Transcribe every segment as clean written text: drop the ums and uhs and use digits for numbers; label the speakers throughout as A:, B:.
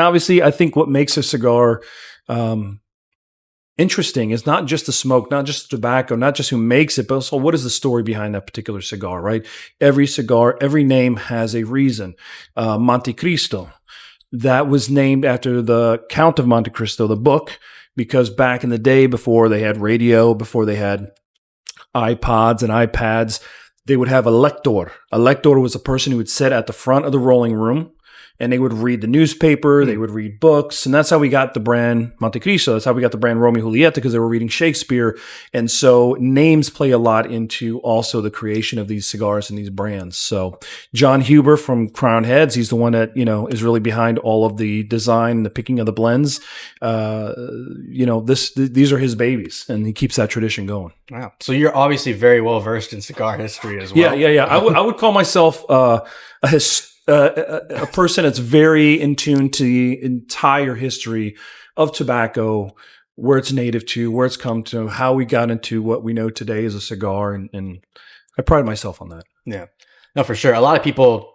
A: Obviously, I think what makes a cigar interesting is not just the smoke, not just the tobacco, not just who makes it, but also what is the story behind that particular cigar, right? Every cigar, every name has a reason. Monte Cristo, that was named after the Count of Monte Cristo, the book, because back in the day, before they had radio, before they had iPods and iPads, they would have a lector. A lector was a person who would sit at the front of the rolling room, and they would read the newspaper, they would read books, and that's how we got the brand Monte Cristo. That's how we got the brand Romeo and Julieta, because they were reading Shakespeare. And so names play a lot into also the creation of these cigars and these brands. So John Huber from Crown Heads, he's the one that, is really behind all of the design, the picking of the blends. These are his babies, and he keeps that tradition going.
B: Wow. So you're obviously very well versed in cigar history as well.
A: Yeah. I would call myself a person that's very in tune to the entire history of tobacco, where it's native to, where it's come to, how we got into what we know today as a cigar. And I pride myself on that.
B: Yeah, no, for sure. A lot of people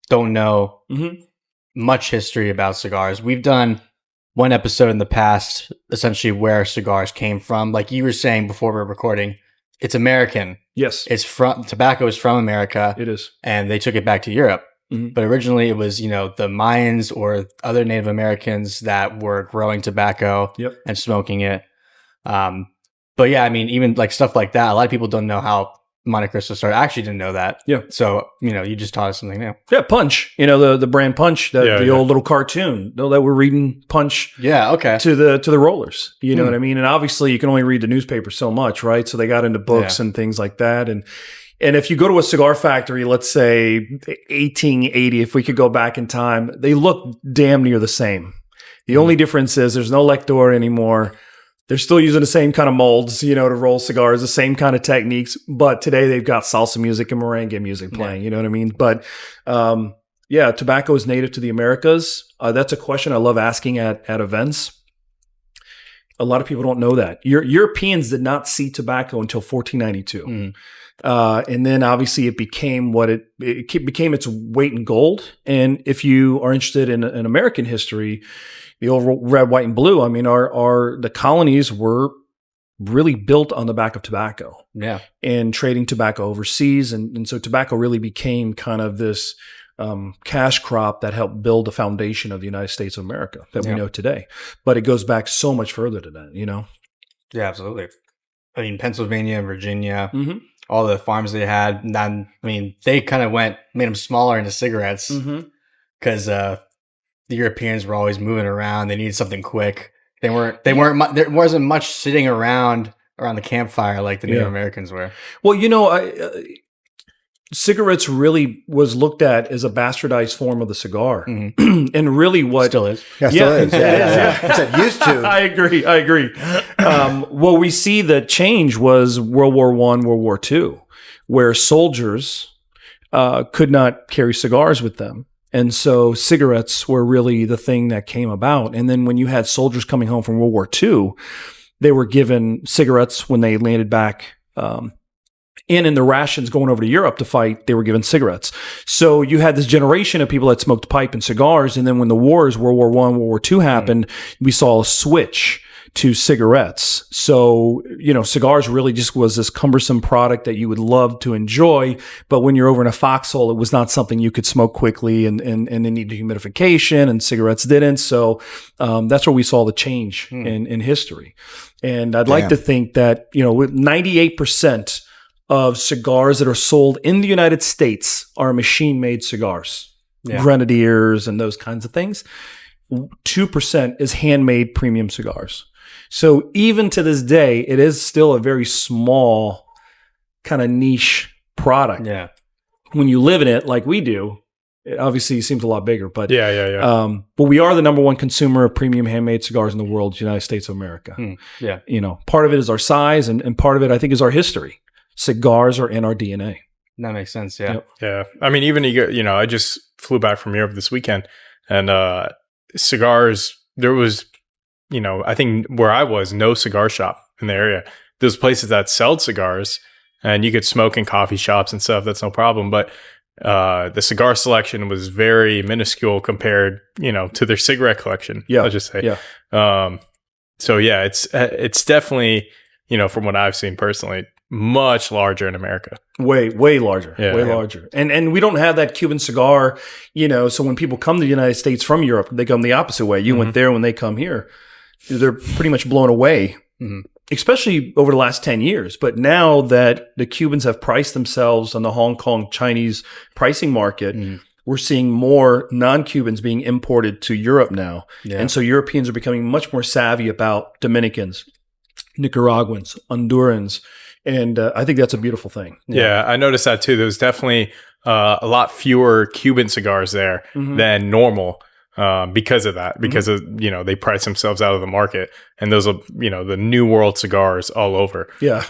B: don't know much history about cigars. We've done one episode in the past, essentially where cigars came from. Like you were saying before we were recording, it's American.
A: Yes.
B: Tobacco is from America.
A: It is.
B: And they took it back to Europe. But originally it was, the Mayans or other Native Americans that were growing tobacco and smoking it. But yeah, I mean, even like stuff like that, a lot of people don't know how Monte Cristo started. I actually didn't know that. Yeah. So, you just taught us something new.
A: Yeah, Punch. The brand Punch, the old little cartoon. That we're reading Punch.
B: Yeah, okay.
A: To the rollers. You know what I mean? And obviously you can only read the newspaper so much, right? So they got into books and things like that. And if you go to a cigar factory, let's say 1880, if we could go back in time, they look damn near the same. The only difference is there's no lector anymore. They're still using the same kind of molds, to roll cigars, the same kind of techniques. But today they've got salsa music and merengue music playing, you know what I mean? But tobacco is native to the Americas. That's a question I love asking at events. A lot of people don't know that. Europeans did not see tobacco until 1492. And then obviously it became it became its weight in gold. And if you are interested in American history, the old red, white, and blue, I mean, the colonies were really built on the back of tobacco. Yeah. And trading tobacco overseas. And so tobacco really became kind of this cash crop that helped build the foundation of the United States of America that we know today. But it goes back so much further to that,
B: Yeah, absolutely. I mean, Pennsylvania, Virginia, all the farms they had. And then, they kind of made them smaller into cigarettes because the Europeans were always moving around. They needed something quick. There wasn't much sitting around the campfire like the Native Americans were.
A: Well, cigarettes really was looked at as a bastardized form of the cigar. And really what...
B: Still is.
C: Yeah, still is. Yeah. Used to.
A: I agree. What we see that change was World War I, World War II, where soldiers could not carry cigars with them. And so cigarettes were really the thing that came about. And then when you had soldiers coming home from World War II, they were given cigarettes when they landed back in the rations going over to Europe to fight, they were given cigarettes. So you had this generation of people that smoked pipe and cigars. And then when the wars, World War I, World War II happened, we saw a switch to cigarettes. So, cigars really just was this cumbersome product that you would love to enjoy. But when you're over in a foxhole, it was not something you could smoke quickly and it needed humidification, and cigarettes didn't. So that's where we saw the change in history. And I'd like to think that, with 98% of cigars that are sold in the United States are machine-made cigars, grenadiers and those kinds of things. 2% is handmade premium cigars. So even to this day, it is still a very small kind of niche product. Yeah. When you live in it like we do, it obviously seems a lot bigger. But but we are the number one consumer of premium handmade cigars in the world, the United States of America. Part of it is our size, and part of it, I think, is our history. Cigars are in our DNA.
B: That makes sense. Yeah.
D: Yeah. I mean, even, I just flew back from Europe this weekend, and cigars, there was, I think where I was, no cigar shop in the area. There's places that sell cigars, and you could smoke in coffee shops and stuff. That's no problem. But the cigar selection was very minuscule compared, to their cigarette collection.
A: Yeah.
D: I'll just say.
A: Yeah.
D: So yeah, it's definitely, from what I've seen personally, much larger in America.
A: Way larger.
D: Yeah.
A: Way larger. And we don't have that Cuban cigar, so when people come to the United States from Europe, they come the opposite way. You went there, when they come here, they're pretty much blown away, especially over the last 10 years. But now that the Cubans have priced themselves on the Hong Kong Chinese pricing market, we're seeing more non-Cubans being imported to Europe now. Yeah. And so Europeans are becoming much more savvy about Dominicans, Nicaraguans, Hondurans. And I think that's a beautiful thing.
D: Yeah, I noticed that too. There was definitely a lot fewer Cuban cigars there than normal because of that. Because of, they price themselves out of the market, and those are, the New World cigars all over.
A: Yeah,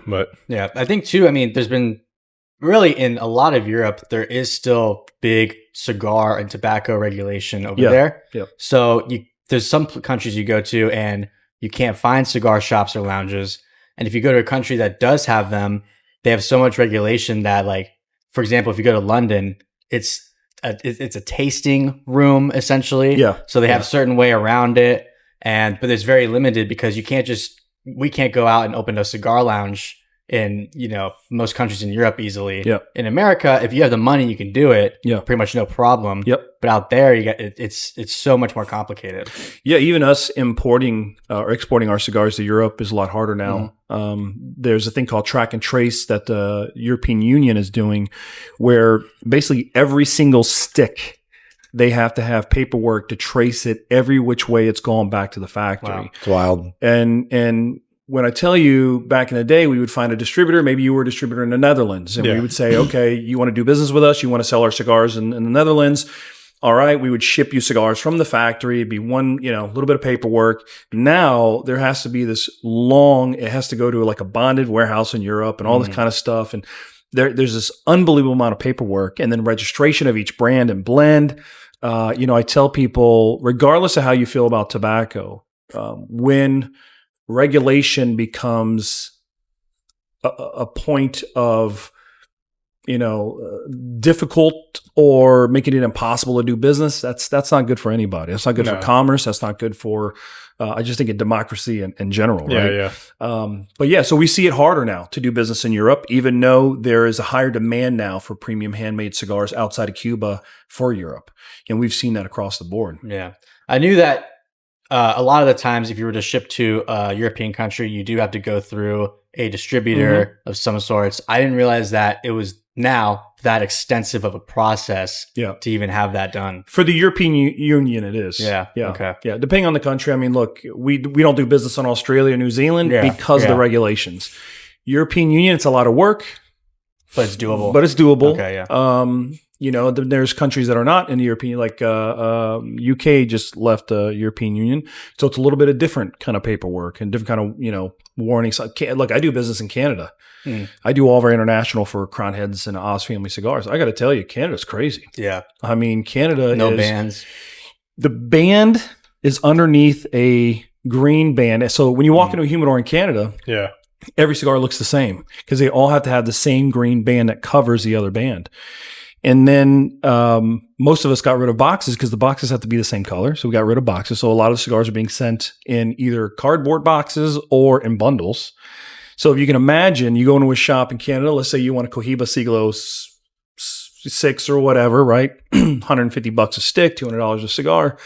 B: but yeah, I think too. I mean, there's been really in a lot of Europe, there is still big cigar and tobacco regulation over there. Yeah. So there's some countries you go to and you can't find cigar shops or lounges. And if you go to a country that does have them, they have so much regulation that, like, for example, if you go to London, it's a tasting room essentially. Yeah. So they have a certain way around it, but it's very limited because we can't go out and open a cigar lounge in most countries in Europe easily. Yeah. In America, if you have the money, you can do it. Yeah. Pretty much no problem. Yep. But out there, it's so much more complicated.
A: Yeah. Even us importing or exporting our cigars to Europe is a lot harder now. There's a thing called track and trace that the European Union is doing, where basically every single stick, they have to have paperwork to trace it every which way it's gone back to the factory.
C: Wow. It's wild.
A: And when I tell you back in the day, we would find a distributor. Maybe you were a distributor in the Netherlands, and we would say, okay, you want to do business with us? You want to sell our cigars in the Netherlands? All right, we would ship you cigars from the factory. It'd be one, little bit of paperwork. Now there has to be this it has to go to like a bonded warehouse in Europe and all this kind of stuff. And there's this unbelievable amount of paperwork, and then registration of each brand and blend. I tell people, regardless of how you feel about tobacco, when regulation becomes a point of, difficult or making it impossible to do business, that's not good for anybody. That's not good for commerce. That's not good for, I just think, in democracy in general. Right? But yeah, so we see it harder now to do business in Europe, even though there is a higher demand now for premium handmade cigars outside of Cuba for Europe. And we've seen that across the board.
B: Yeah. I knew that a lot of the times, if you were to ship to a European country, you do have to go through a distributor of some sorts. I didn't realize that it was now that extensive of a process to even have that done.
A: For the European Union, it is.
B: Yeah. Okay.
A: Yeah. Depending on the country. I mean, look, we don't do business in Australia or New Zealand because of the regulations. European Union, it's a lot of work.
B: But it's doable.
A: Okay, yeah. There's countries that are not in the European, like UK just left the European Union. So it's a little bit of different kind of paperwork and different kind of, warnings. Look, I do business in Canada. I do all of our international for Crown Heads and Oz Family Cigars. I got to tell you, Canada's crazy.
B: Yeah.
A: I mean, Canada
B: no bans.
A: The band is underneath a green band. So when you walk into a humidor in Canada, every cigar looks the same because they all have to have the same green band that covers the other band. And then most of us got rid of boxes because the boxes have to be the same color. So we got rid of boxes. So a lot of cigars are being sent in either cardboard boxes or in bundles. So if you can imagine, you go into a shop in Canada, let's say you want a Cohiba Siglo 6 or whatever, right? $150 a stick, $200 a cigar.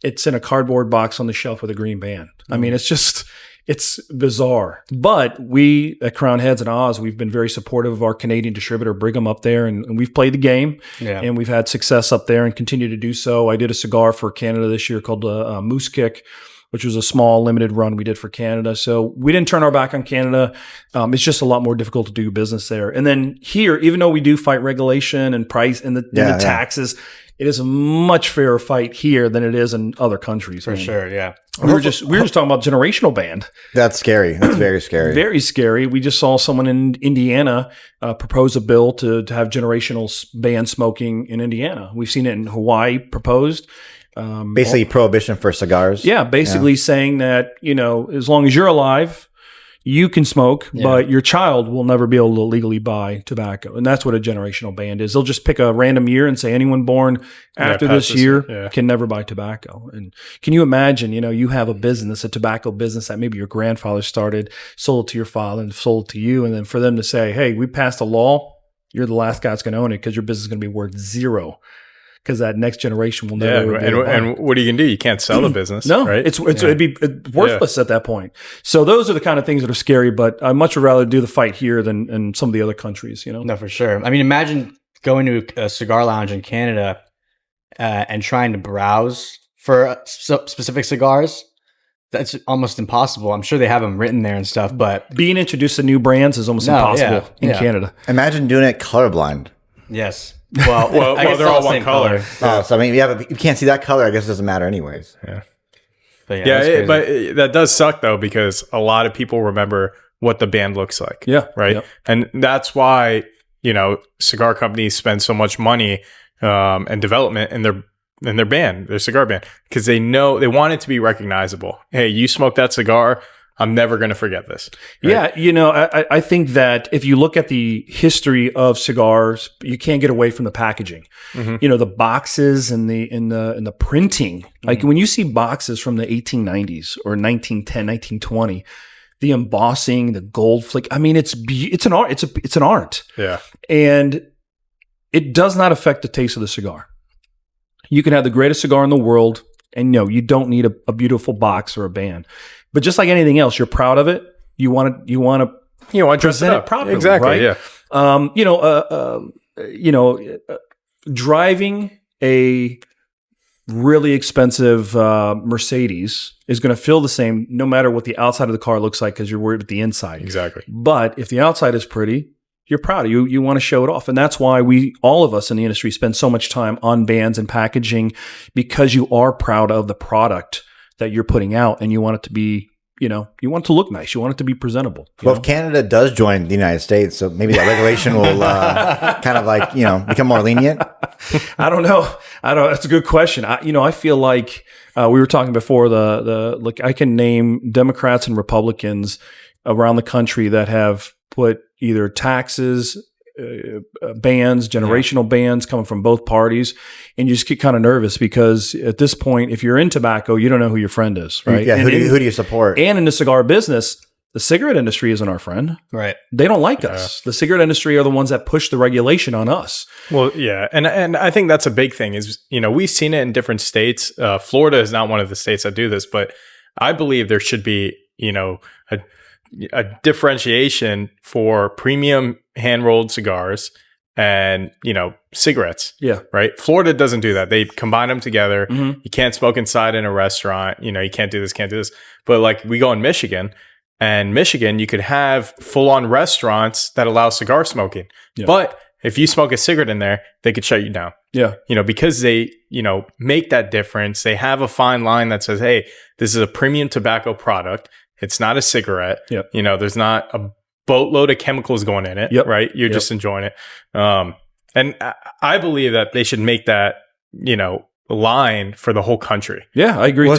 A: It's in a cardboard box on the shelf with a green band. I mean, it's bizarre. But we at Crown Heads and Oz, we've been very supportive of our Canadian distributor, Brigham, up there. And we've played the game. Yeah. And we've had success up there and continue to do so. I did a cigar for Canada this year called Moose Kick, which was a small limited run we did for Canada. So we didn't turn our back on Canada. It's just a lot more difficult to do business there. And then here, even though we do fight regulation and price and the taxes, it is a much fairer fight here than it is in other countries.
B: For sure, yeah.
A: We were just talking about generational ban.
C: That's scary. That's very scary.
A: Very scary. We just saw someone in Indiana propose a bill to have generational ban smoking in Indiana. We've seen it in Hawaii proposed.
C: Basically prohibition for cigars.
A: Yeah, basically saying that, as long as you're alive, You can smoke,
B: Yeah.
A: but your child will never be able to legally buy tobacco. And that's what a generational ban is. They'll just pick a random year and say anyone born after
D: past
A: this
D: this
A: year
D: year, yeah.
A: can never buy tobacco. And can you imagine, you have a business, a tobacco business that maybe your grandfather started, sold it to your father and sold it to you. And then for them to say, hey, we passed a law, you're the last guy that's going to own it because your business is going to be worth zero. Because that next generation will never.
D: And what are you gonna do? You can't sell the business.
A: No,
D: right?
A: it'd be worthless at that point. So those are the kind of things that are scary. But I'd much rather do the fight here than in some of the other countries.
B: No, for sure. I mean, imagine going to a cigar lounge in Canada and trying to browse for specific cigars. That's almost impossible. I'm sure they have them written there and stuff, but
A: being introduced to new brands is almost impossible in Canada.
C: Imagine doing it colorblind.
B: Yes. Well, I guess
D: they're all
B: the
D: one
B: same
D: color.
C: Oh, so I mean, but you can't see that color. I guess it doesn't matter anyways.
D: Yeah.
B: But
D: But that does suck though, because a lot of people remember what the band looks like.
A: Yeah.
D: Right.
A: Yep.
D: And that's why, cigar companies spend so much money and development in their band, their cigar band, because they know they want it to be recognizable. Hey, you smoke that cigar, I'm never going to forget this. Right?
A: Yeah, I think that if you look at the history of cigars, you can't get away from the packaging.
D: Mm-hmm.
A: The boxes and the printing. Like when you see boxes from the 1890s or 1910, 1920, the embossing, the gold flick. I mean, it's an art. It's an art.
D: Yeah,
A: and it does not affect the taste of the cigar. You can have the greatest cigar in the world, and you don't need a beautiful box or a band. But just like anything else, you're proud of it. You want to present it properly.
D: Exactly.
A: Right?
D: Yeah.
A: Driving a really expensive Mercedes is going to feel the same no matter what the outside of the car looks like, because you're worried about the inside.
D: Exactly.
A: But if the outside is pretty, you're proud of you want to show it off. And that's why all of us in the industry spend so much time on bands and packaging, because you are proud of the product that you're putting out, and you want it to be, you want it to look nice. You want it to be presentable.
C: Well, if Canada does join the United States, so maybe that regulation will kind of become more lenient.
A: I don't know. That's a good question. I feel like we were talking before I can name Democrats and Republicans around the country that have put either taxes, bans, generational bans coming from both parties, and you just get kind of nervous because at this point, if you're in tobacco, you don't know who your friend is, right?
C: Yeah, who do you support?
A: And in the cigar business, the cigarette industry isn't our friend.
B: Right.
A: They don't like us. The cigarette industry are the ones that push the regulation on us.
D: Well, yeah, and I think that's a big thing is, we've seen it in different states. Florida is not one of the states that do this, but I believe there should be, a differentiation for premium hand-rolled cigars and, cigarettes.
A: Yeah.
D: Right. Florida doesn't do that. They combine them together.
A: Mm-hmm.
D: You can't smoke inside in a restaurant. You can't do this. But like we go in Michigan, and you could have full-on restaurants that allow cigar smoking. Yeah. But if you smoke a cigarette in there, they could shut you down.
A: Yeah.
D: Because they, make that difference. They have a fine line that says, hey, this is a premium tobacco product. It's not a cigarette.
A: Yep.
D: There's not a boatload of chemicals going in it, right? You're just enjoying it. And I believe that they should make that, line for the whole country.
A: Yeah, I agree too.